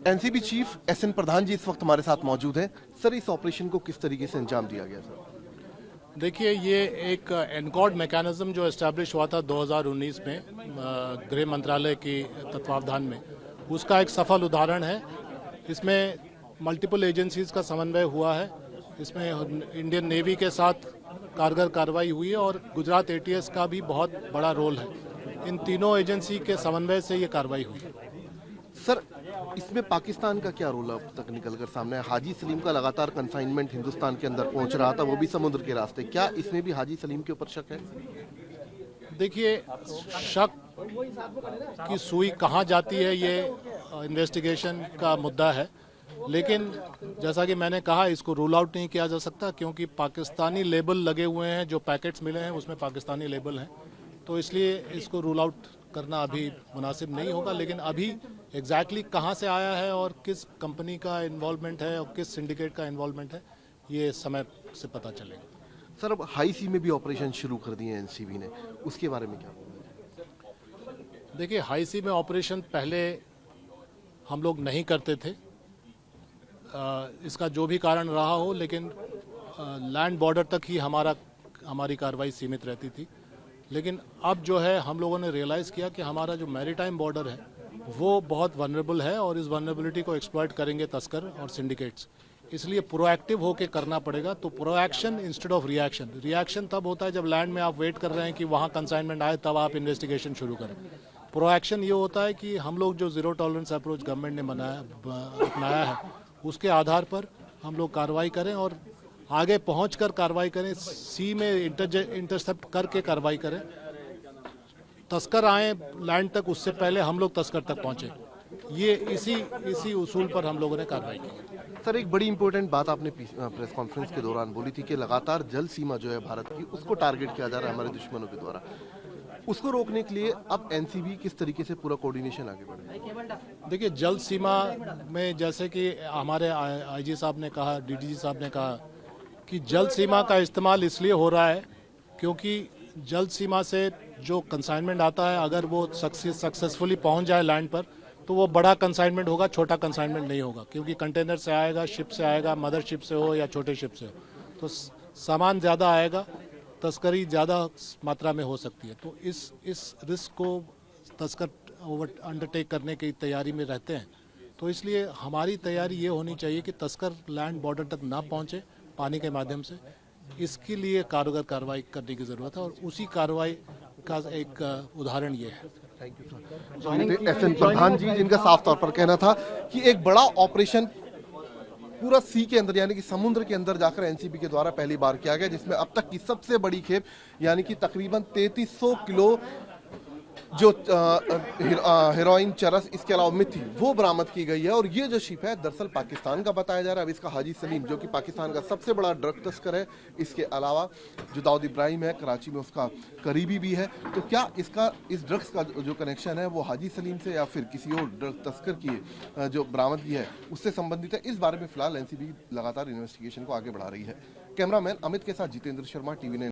NCB chief SN प्रधान जी इस वक्त हमारे साथ मौजूद हैं। सर, इस ऑपरेशन को किस तरीके से अंजाम दिया गया सर? देखिए, ये एक एनकॉर्ड मैकेनिज्म जो एस्टैब्लिश हुआ था 2019 में गृह मंत्रालय की तत्वावधान में, उसका एक सफल उदाहरण है। इसमें मल्टीपल एजेंसीज का समन्वय हुआ है। इसमें इंडियन नेवी के साथ कारगर कार्रवाई हुई है और गुजरात एटीएस का भी बहुत बड़ा रोल है। इन तीनों एजेंसी के समन्वय से ये कार्रवाई हुई। सर, इसमें पाकिस्तान का क्या रोल अब तक निकल कर सामने है? हाजी सलीम का लगातार कंसाइनमेंट हिंदुस्तान के अंदर पहुंच रहा था, वो भी समुद्र के रास्ते। क्या इसमें भी हाजी सलीम के ऊपर शक है? देखिए, शक की सुई कहाँ जाती है, ये इन्वेस्टिगेशन का मुद्दा है। लेकिन जैसा कि मैंने कहा, इसको रूल आउट नहीं किया जा सकता, क्योंकि पाकिस्तानी लेबल लगे हुए हैं। जो पैकेट्स मिले हैं उसमें पाकिस्तानी लेबल हैं, तो इसलिए इसको रूल आउट करना अभी मुनासिब नहीं होगा। लेकिन अभी एग्जैक्टली कहाँ से आया है और किस कंपनी का इन्वॉल्वमेंट है और किस सिंडिकेट का इन्वॉल्वमेंट है, ये समय से पता चलेगा। सर, अब हाई सी में भी ऑपरेशन शुरू कर दिए हैं एनसीबी ने, उसके बारे में क्या? देखिए, हाई सी में ऑपरेशन पहले हम लोग नहीं करते थे। इसका जो भी कारण रहा हो, लेकिन लैंड बॉर्डर तक ही हमारी कार्रवाई सीमित रहती थी। लेकिन अब जो है, हम लोगों ने रियलाइज़ किया कि हमारा जो मैरीटाइम बॉर्डर है वो बहुत वनरेबल है और इस वनरेबिलिटी को एक्सप्लॉइट करेंगे तस्कर और सिंडिकेट्स। इसलिए प्रोएक्टिव होकर करना पड़ेगा। तो प्रोएक्शन इंस्टेड ऑफ रिएक्शन। रिएक्शन तब होता है जब लैंड में आप वेट कर रहे हैं कि वहाँ कंसाइनमेंट आए, तब आप इन्वेस्टिगेशन शुरू करें। प्रोएक्शन ये होता है कि हम लोग जो जीरो टॉलरेंस अप्रोच गवर्नमेंट ने अपनाया है, उसके आधार पर हम लोग कार्रवाई करें और आगे पहुंचकर कार्रवाई करें। सी में इंटरसेप्ट करके कार्रवाई करें। तस्कर आए लैंड तक, उससे पहले हम लोग तस्कर तक पहुंचे। ये इसी उसूल पर हम लोगों ने कार्रवाई की। सर, एक बड़ी इंपॉर्टेंट बात आपने प्रेस कॉन्फ्रेंस के दौरान बोली थी कि लगातार जल सीमा जो है भारत की, उसको टारगेट किया जा रहा है हमारे दुश्मनों के द्वारा। उसको रोकने के लिए अब एनसीबी किस तरीके से पूरा कोऑर्डिनेशन आगे बढ़े? देखिए, जल सीमा में जैसे कि हमारे आईजी साहब ने कहा, डीडीजी साहब ने कहा कि जल सीमा का इस्तेमाल इसलिए हो रहा है क्योंकि जल सीमा से जो कंसाइनमेंट आता है, अगर वो सक्सेसफुली पहुंच जाए लैंड पर, तो वो बड़ा कंसाइनमेंट होगा, छोटा कंसाइनमेंट नहीं होगा। क्योंकि कंटेनर से आएगा, शिप से आएगा, मदर शिप से हो या छोटे शिप से हो, तो सामान ज़्यादा आएगा, तस्करी ज़्यादा मात्रा में हो सकती है। तो इस रिस्क को तस्कर अंडरटेक करने की तैयारी में रहते हैं। तो इसलिए हमारी तैयारी ये होनी चाहिए कि तस्कर लैंड बॉर्डर तक ना पहुँचे पानी के माध्यम से। इसके लिए कारगर कार्रवाई करने की ज़रूरत है और उसी कार्रवाई का एक उदाहरण ये है। Thank you sir. एसएन प्रधान जी, जिनका साफ तौर पर कहना था कि एक बड़ा ऑपरेशन पूरा सी के अंदर यानी कि समुद्र के अंदर जाकर एनसीबी के द्वारा पहली बार किया गया, जिसमें अब तक की सबसे बड़ी खेप यानी कि तकरीबन 3300 किलो जो हेरोइन, चरस, इसके अलावा मिथी, वो बरामद की गई है। और ये जो शिप है दरअसल पाकिस्तान का बताया जा रहा है। अब इसका हाजी सलीम, जो कि पाकिस्तान का सबसे बड़ा ड्रग तस्कर है, इसके अलावा जो दाऊद इब्राहिम है कराची में, उसका करीबी भी है। तो क्या इस ड्रग्स का जो कनेक्शन है वो हाजी सलीम से या फिर किसी और ड्रग तस्कर की जो बरामदगी है उससे संबंधित है? इस बारे में फिलहाल एनसीबी लगातार इन्वेस्टिगेशन को आगे बढ़ा रही है। कैमरामैन अमित के साथ जितेंद्र शर्मा, टीवी9।